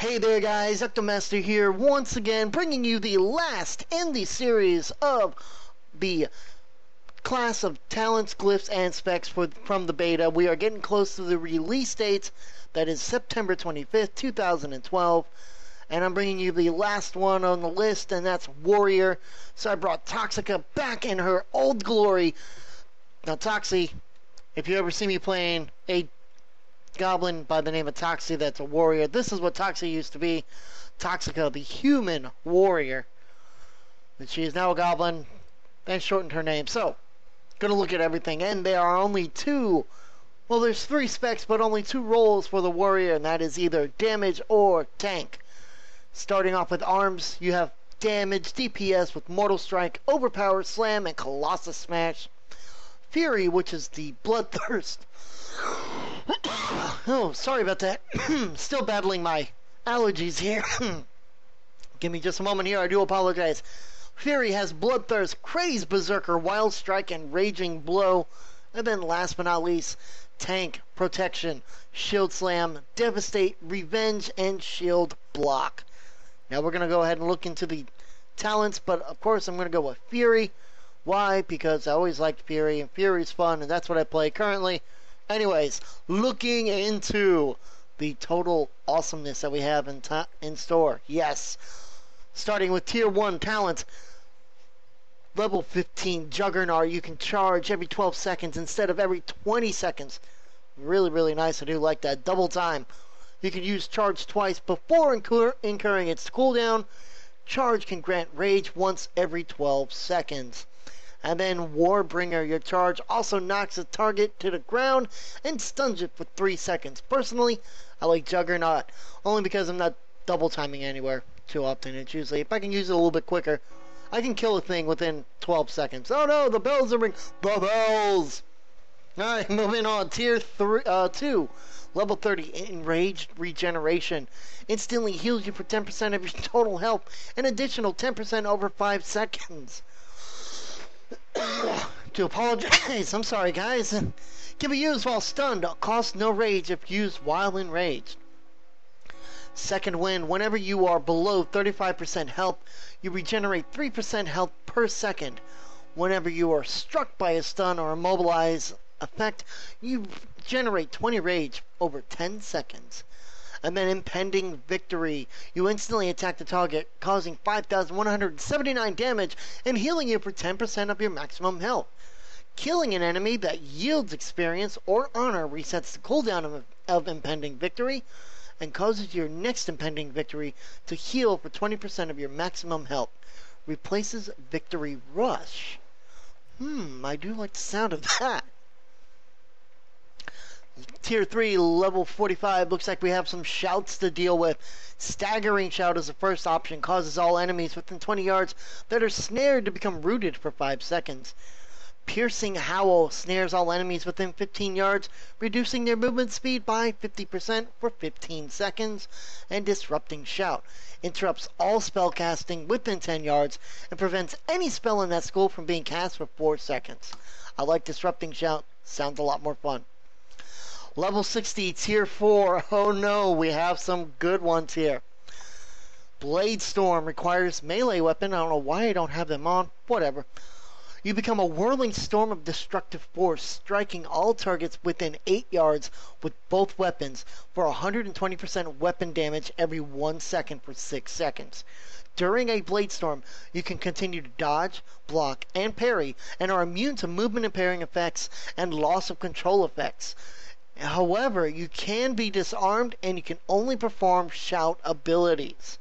Hey there guys, Ectomaster here once again, bringing you the last in the series of the class of talents, glyphs, and specs from the beta. We are getting close to the release date, that is September 25th, 2012, and I'm bringing you the last one on the list, and that's Warrior. So I brought Toxxica back in her old glory. Now Toxie, if you ever see me playing a goblin by the name of Toxie that's a warrior, this is what Toxie used to be. Toxxica, the human warrior. And she is now a goblin. They shortened her name. So, gonna look at everything. And there are only two, well, there's three specs, but only two roles for the warrior, and that is either damage or tank. Starting off with arms, you have damage, DPS with Mortal Strike, Overpower, Slam, and Colossus Smash. Fury, which is the Bloodthirst. Oh, sorry about that. Still battling my allergies here. Give me just a moment here. I do apologize. Fury has Bloodthirst, Craze, Berserker, Wild Strike, and Raging Blow. And then last but not least, Tank, Protection, Shield Slam, Devastate, Revenge, and Shield Block. Now we're going to go ahead and look into the talents, but of course I'm going to go with Fury. Why? Because I always liked Fury, and Fury's fun, and that's what I play currently. Anyways, looking into the total awesomeness that we have in store. Yes. Starting with Tier 1 talent. Level 15 Juggernaut. You can charge every 12 seconds instead of every 20 seconds. Really, really nice. I do like that. Double time. You can use charge twice before incurring its cooldown. Charge can grant rage once every 12 seconds. And then Warbringer, your charge also knocks a target to the ground and stuns it for 3 seconds. Personally, I like Juggernaut, only because I'm not double timing anywhere too often. It's usually, if I can use it a little bit quicker, I can kill a thing within 12 seconds. Oh no, the bells are ringing. The bells! Alright, moving on. Tier 2, level 30, Enraged Regeneration. Instantly heals you for 10% of your total health, an additional 10% over 5 seconds. To apologize, I'm sorry guys. Can be used while stunned, costs no rage if used while enraged. Second wind, whenever you are below 35% health, you regenerate 3% health per second. Whenever you are struck by a stun or immobilize effect, you generate 20 rage over 10 seconds. And then Impending Victory. You instantly attack the target, causing 5,179 damage and healing you for 10% of your maximum health. Killing an enemy that yields experience or honor resets the cooldown of Impending Victory and causes your next Impending Victory to heal for 20% of your maximum health. Replaces Victory Rush. I do like the sound of that. Tier 3, level 45, looks like we have some shouts to deal with. Staggering Shout is the first option, causes all enemies within 20 yards that are snared to become rooted for 5 seconds. Piercing Howl snares all enemies within 15 yards, reducing their movement speed by 50% for 15 seconds. And Disrupting Shout interrupts all spell casting within 10 yards and prevents any spell in that school from being cast for 4 seconds. I like Disrupting Shout, sounds a lot more fun. Level 60, Tier 4. Oh no, we have some good ones here. Blade Storm requires melee weapon. I don't know why I don't have them on. Whatever. You become a whirling storm of destructive force, striking all targets within 8 yards with both weapons for 120% weapon damage every 1 second for 6 seconds. During a Blade Storm, you can continue to dodge, block, and parry, and are immune to movement impairing effects and loss of control effects. However, you can be disarmed and you can only perform shout abilities.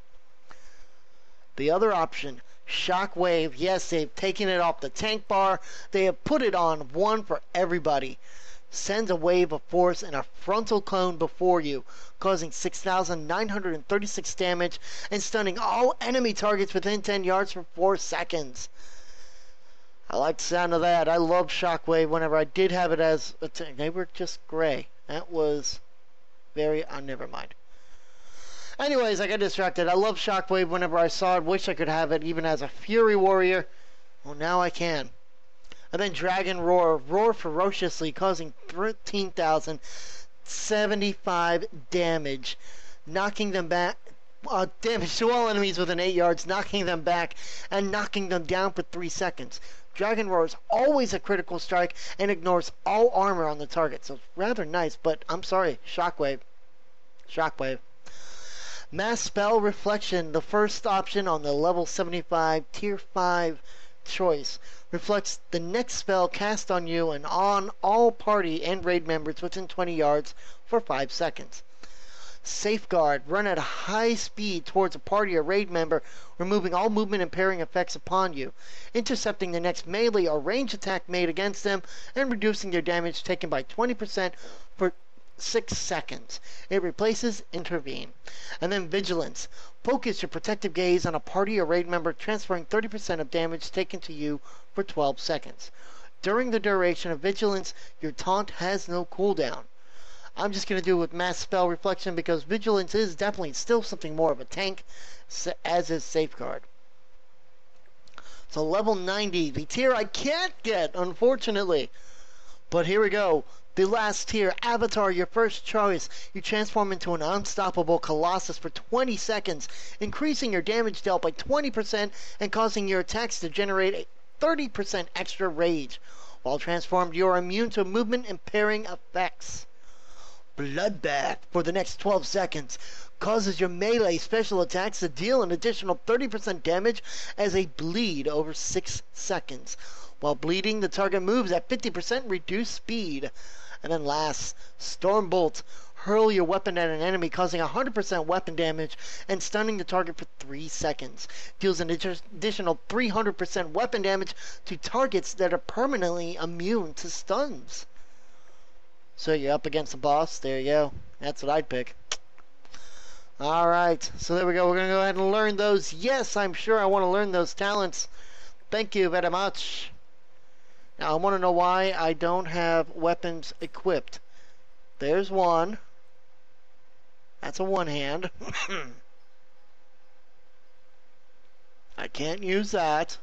The other option, Shockwave. Yes, they've taken it off the tank bar. They have put it on one for everybody. Sends a wave of force in a frontal cone before you, causing 6,936 damage and stunning all enemy targets within 10 yards for 4 seconds. I like the sound of that. I love Shockwave whenever I did have it as a tank. They were just gray. That was very... never mind. Anyways, I got distracted. I love Shockwave whenever I saw it. Wish I could have it even as a Fury Warrior. Well, now I can. And then Dragon Roar. Roar ferociously, causing 13,075 damage. knocking them back. Damage to all enemies within 8 yards, knocking them back, and knocking them down for 3 seconds. Dragon Roar is always a critical strike and ignores all armor on the target, so it's rather nice, but I'm sorry, Shockwave. Shockwave. Mass Spell Reflection, the first option on the level 75 tier 5 choice, reflects the next spell cast on you and on all party and raid members within 20 yards for 5 seconds. Safeguard, run at a high speed towards a party or raid member, removing all movement impairing effects upon you, intercepting the next melee or range attack made against them, and reducing their damage taken by 20% for 6 seconds. It replaces Intervene. And then Vigilance. Focus your protective gaze on a party or raid member, transferring 30% of damage taken to you for 12 seconds. During the duration of Vigilance, your taunt has no cooldown. I'm just going to do it with Mass Spell Reflection because Vigilance is definitely still something more of a tank, as is Safeguard. So level 90, the tier I can't get, unfortunately. But here we go. The last tier, Avatar, your first choice. You transform into an unstoppable Colossus for 20 seconds, increasing your damage dealt by 20% and causing your attacks to generate a 30% extra rage. While transformed, you are immune to movement impairing effects. Bloodbath for the next 12 seconds causes your melee special attacks to deal an additional 30% damage as they bleed over 6 seconds. While bleeding, the target moves at 50% reduced speed. And then last, Stormbolt. Hurl your weapon at an enemy, causing 100% weapon damage and stunning the target for 3 seconds. Deals an additional 300% weapon damage to targets that are permanently immune to stuns. So you're up against the boss. There you go. That's what I'd pick. Alright, so there we go. We're going to go ahead and learn those. Yes, I'm sure I want to learn those talents. Thank you very much. Now, I want to know why I don't have weapons equipped. There's one. That's a one-hand. I can't use that.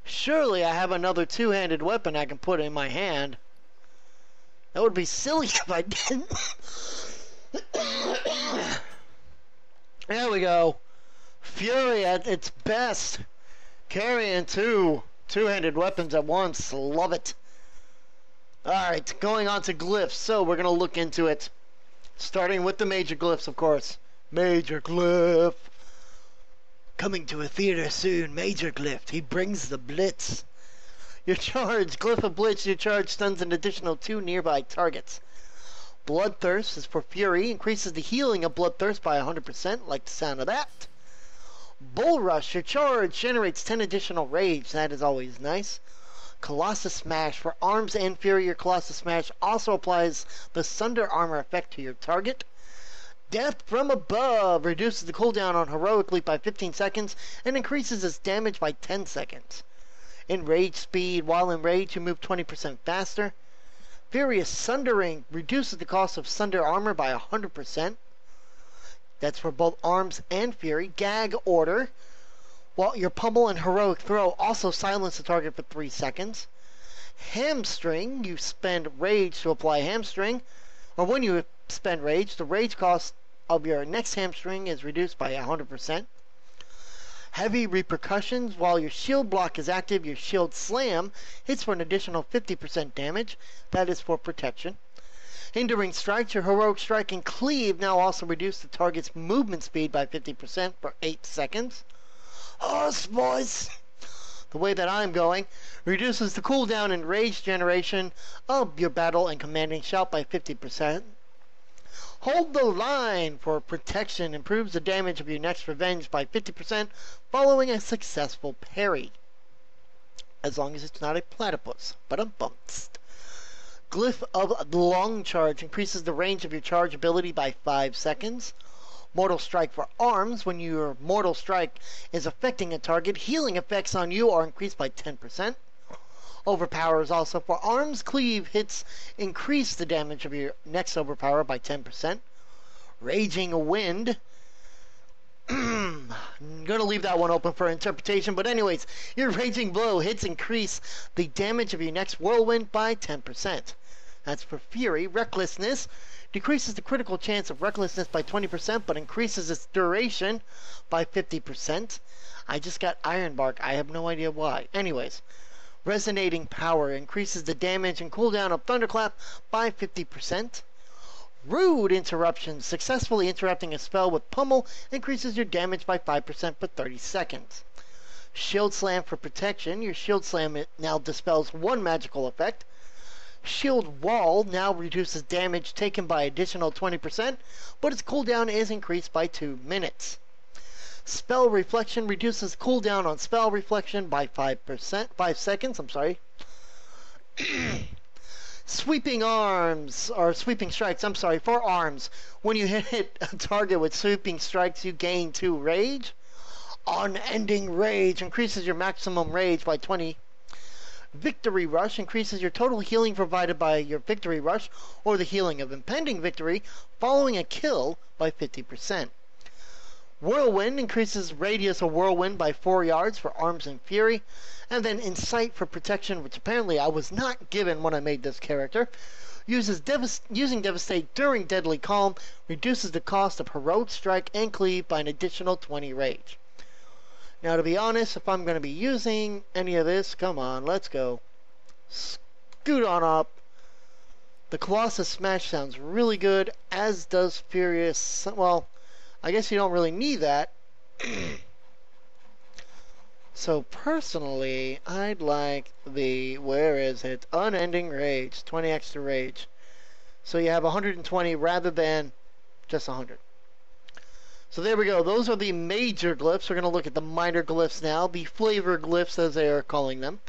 Surely I have another two-handed weapon I can put in my hand. That would be silly if I didn't. There we go. Fury at its best. Carrying two-handed weapons at once. Love it. Alright, going on to glyphs. So we're going to look into it. Starting with the major glyphs, of course. Major glyph. Coming to a theater soon. Major glyph. He brings the blitz. Your charge, Glyph of Blitz, your charge stuns an additional 2 nearby targets. Bloodthirst is for Fury, increases the healing of Bloodthirst by 100%, like the sound of that. Bull Rush, your charge, generates 10 additional rage, that is always nice. Colossus Smash, for arms and Fury, your Colossus Smash also applies the Sunder Armor effect to your target. Death from Above, reduces the cooldown on Heroic Leap by 15 seconds and increases its damage by 10 seconds. Enrage Speed, while enraged you move 20% faster. Furious Sundering reduces the cost of Sunder Armor by 100%. That's for both arms and Fury. Gag Order, while your Pummel and Heroic Throw also silence the target for 3 seconds. Hamstring, you spend Rage to apply Hamstring, or when you spend Rage, the Rage cost of your next Hamstring is reduced by 100%. Heavy Repercussions, while your shield block is active, your shield slam hits for an additional 50% damage. That is for protection. Hindering Strikes, your Heroic Strike and Cleave now also reduce the target's movement speed by 50% for 8 seconds. Horse Voice, the way that I'm going, reduces the cooldown and rage generation of your battle and commanding shout by 50%. Hold the Line for protection, improves the damage of your next revenge by 50% following a successful parry. As long as it's not a platypus, but a bumps. Glyph of Long Charge increases the range of your charge ability by 5 seconds. Mortal Strike for arms, when your Mortal Strike is affecting a target, healing effects on you are increased by 10%. Overpower is also for arms. Cleave hits increase the damage of your next overpower by 10%. Raging Wind. I'm going to leave that one open for interpretation, but anyways, your Raging Blow hits increase the damage of your next whirlwind by 10%. That's for Fury. Recklessness. decreases the critical chance of recklessness by 20%, but increases its duration by 50%. I just got Iron Bark. I have no idea why. Anyways, Resonating Power increases the damage and cooldown of Thunderclap by 50%. Rude Interruption, successfully interrupting a spell with Pummel increases your damage by 5% for 30 seconds. Shield Slam for protection. Your Shield Slam now dispels one magical effect. Shield Wall now reduces damage taken by additional 20%, but its cooldown is increased by 2 minutes. Spell Reflection reduces cooldown on Spell Reflection by 5 seconds. Sweeping Arms, or Sweeping Strikes, for arms. When you hit a target with Sweeping Strikes, you gain 2 rage. Unending Rage increases your maximum rage by 20. Victory Rush increases your total healing provided by your Victory Rush or the healing of impending victory following a kill by 50%. Whirlwind increases radius of whirlwind by 4 yards for arms and fury. And then Incite for protection, which apparently I was not given when I made this character. Using Devastate during Deadly Calm reduces the cost of Heroic Strike and Cleave by an additional 20 rage. Now, to be honest, if I'm going to be using any of this, come on, let's go. Scoot on up. The Colossus Smash sounds really good, as does Furious. Well, I guess you don't really need that. So, personally, I'd like the, where is it? Unending Rage, 20 extra rage. So you have 120 rather than just 100. So there we go. Those are the major glyphs. We're going to look at the minor glyphs now. The flavor glyphs, as they are calling them.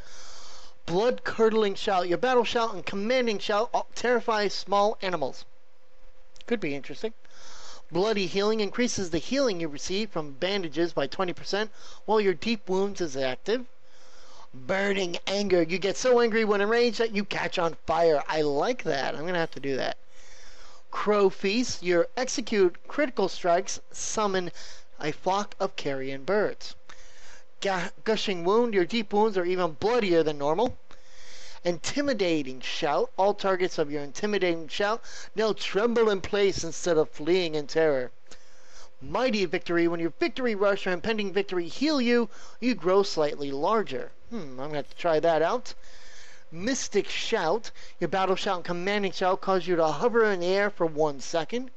Blood-curdling shout. Your battle shout and commanding shout terrifies small animals. Could be interesting. Bloody Healing increases the healing you receive from bandages by 20% while your deep wounds is active. Burning Anger. You get so angry when enraged that you catch on fire. I like that. I'm going to have to do that. Crow Feast, your execute critical strikes summon a flock of carrion birds. Gushing Wound, your deep wounds are even bloodier than normal. Intimidating Shout, all targets of your intimidating shout now tremble in place instead of fleeing in terror. Mighty Victory, when your Victory Rush or impending victory heal you, you grow slightly larger. I'm going to have to try that out. Mystic Shout, your battle shout and commanding shout cause you to hover in the air for 1 second.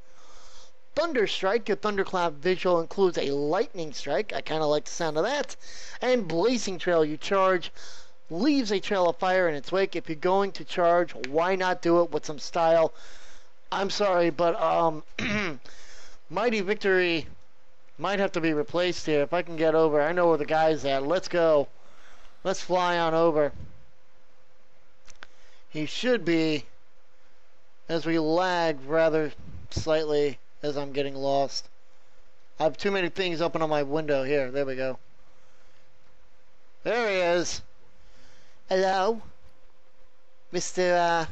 Thunder Strike, your thunderclap visual includes a lightning strike. I kind of like the sound of that. And Blazing Trail, you charge, leaves a trail of fire in its wake. If you're going to charge, why not do it with some style? I'm sorry, but Mighty Victory might have to be replaced here. If I can get over, I know where the guy's at. Let's go. Let's fly on over. He should be, as we lag rather slightly as I'm getting lost. I have too many things open on my window here. There we go. There he is. Hello, Mr.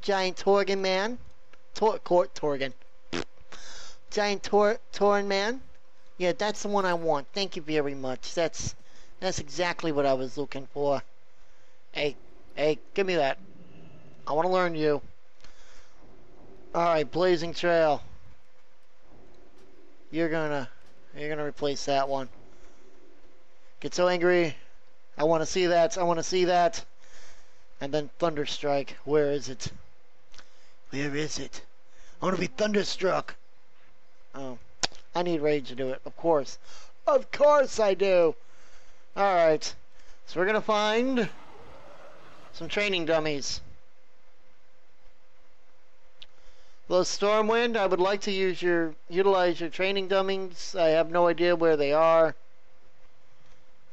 Giant Torgan Man. Torgan. Giant Torin Man. Yeah, that's the one I want. Thank you very much. That's exactly what I was looking for. Hey, give me that. I want to learn you. Alright, Blazing Trail. You're gonna replace that one. Get so angry. I want to see that. I want to see that. And then Thunderstrike. Where is it? Where is it? I want to be thunderstruck. Oh, I need rage to do it. Of course. Of course I do. Alright. So we're gonna find some training dummies. Well, Stormwind, I would like to utilize your training dummies. I have no idea where they are.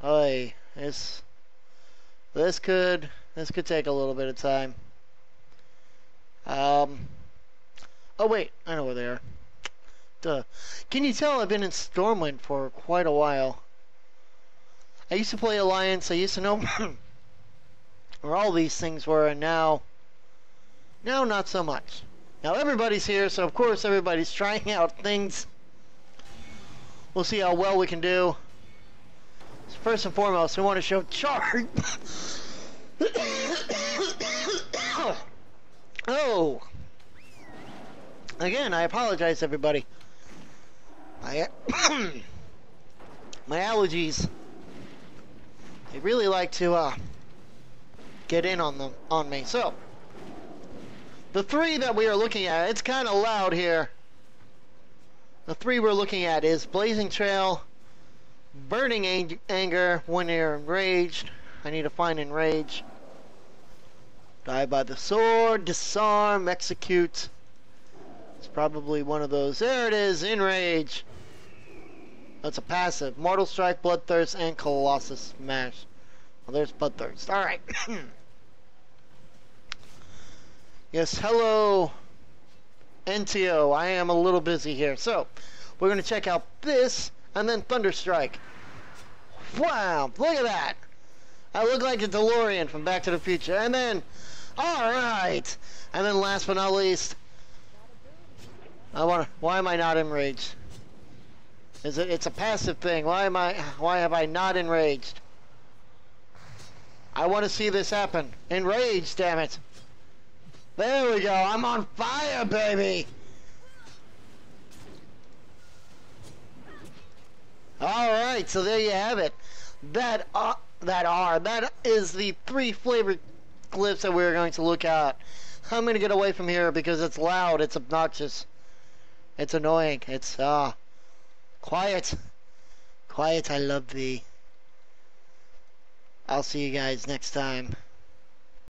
Oy, this could take a little bit of time. Oh wait, I know where they are. Duh. Can you tell I've been in Stormwind for quite a while? I used to play Alliance. I used to know where all these things were, and now not so much. Now everybody's here, so of course everybody's trying out things. We'll see how well we can do. So first and foremost, we want to show charge. Oh. Again, I apologize, everybody. My allergies. They really like to get in on me. So, the three that we are looking at, it's kind of loud here. The three we're looking at is Blazing Trail, Burning Anger when you're enraged. I need to find Enrage. Die by the sword, disarm, execute. It's probably one of those. There it is, Enrage. That's a passive. Mortal Strike, Bloodthirst, and Colossus Smash. Well, there's Bloodthirst. Alright. Yes, hello, NTO. I am a little busy here. So, we're going to check out this, and then Thunderstrike. Wow, look at that. I look like a DeLorean from Back to the Future. And then, alright. And then last but not least, why am I not enraged? It's a passive thing. Why have I not enraged? I want to see this happen. Enraged, damn it. There we go. I'm on fire, baby. Alright, so there you have it. That is the three flavored glyphs that we're going to look at. I'm going to get away from here because it's loud, it's obnoxious, it's annoying, it's quiet. Quiet, I love thee. I'll see you guys next time.